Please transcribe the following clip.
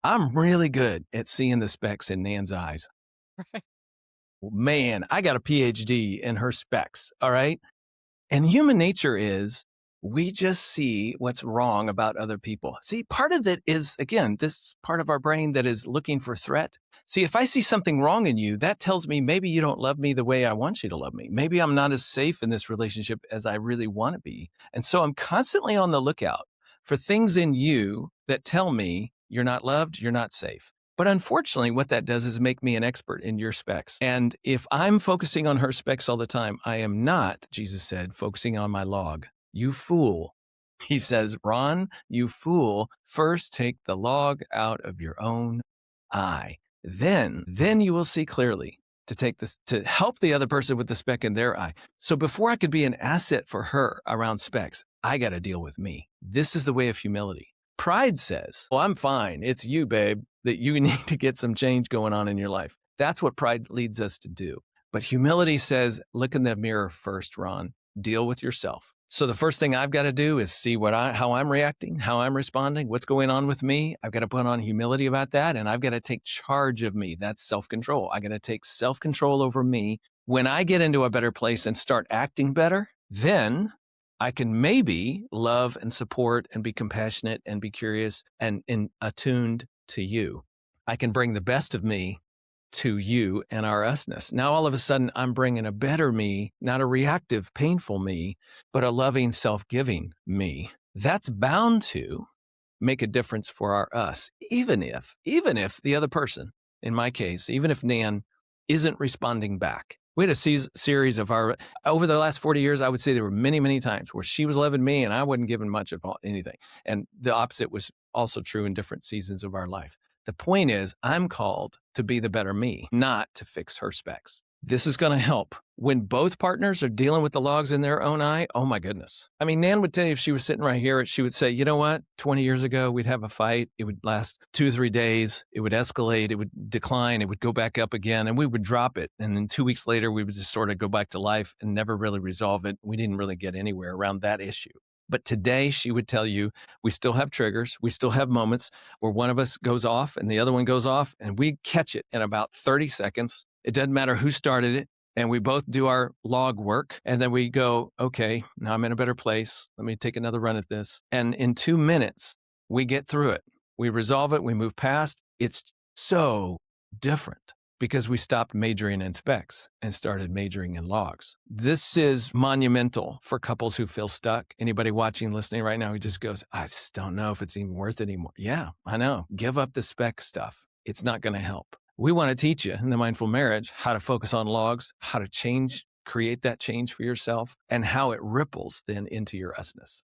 I'm really good at seeing the specks in Nan's eyes. Right. Man, I got a PhD in her specs. All right. And human nature is we just see what's wrong about other people. See, part of it is, again, this part of our brain that is looking for threat. See, if I see something wrong in you, that tells me maybe you don't love me the way I want you to love me. Maybe I'm not as safe in this relationship as I really want to be. And so I'm constantly on the lookout for things in you that tell me you're not loved, you're not safe. But unfortunately, what that does is make me an expert in your specs. And if I'm focusing on her specs all the time, I am not, Jesus said, focusing on my log. You fool. He says, Ron, you fool, first take the log out of your own eye. Then you will see clearly to take this, to help the other person with the speck in their eye. So before I could be an asset for her around specs, I got to deal with me. This is the way of humility. Pride says, well, I'm fine. It's you, babe, that you need to get some change going on in your life. That's what pride leads us to do. But humility says, look in the mirror first, Ron. Deal with yourself. So the first thing I've got to do is see how I'm reacting, how I'm responding, what's going on with me. I've got to put on humility about that, and I've got to take charge of me. That's self-control. I got to take self-control over me. When I get into a better place and start acting better, then I can maybe love and support and be compassionate and be curious and attuned to you. I can bring the best of me to you and our usness. Now, all of a sudden, I'm bringing a better me, not a reactive, painful me, but a loving, self-giving me. That's bound to make a difference for our us, even if the other person, in my case, even if Nan isn't responding back. We had a series of over the last 40 years, I would say there were many, many times where she was loving me and I wasn't giving much of anything. And the opposite was also true in different seasons of our life. The point is, I'm called to be the better me, not to fix her specs. This is going to help. When both partners are dealing with the logs in their own eye, oh my goodness. I mean, Nan would tell you if she was sitting right here, she would say, you know what? 20 years ago, we'd have a fight. It would last 2 or 3 days. It would escalate. It would decline. It would go back up again, and we would drop it. And then 2 weeks later, we would just sort of go back to life and never really resolve it. We didn't really get anywhere around that issue. But today, she would tell you, we still have triggers. We still have moments where one of us goes off and the other one goes off, and we catch it in about 30 seconds. It doesn't matter who started it. And we both do our log work. And then we go, okay, now I'm in a better place. Let me take another run at this. And in 2 minutes, we get through it. We resolve it. We move past. It's so different because we stopped majoring in specs and started majoring in logs. This is monumental for couples who feel stuck. Anybody watching, listening right now who just goes, I just don't know if it's even worth it anymore. Yeah, I know. Give up the spec stuff. It's not going to help. We want to teach you in the Mindful Marriage how to focus on logs, how to create that change for yourself, and how it ripples then into your usness.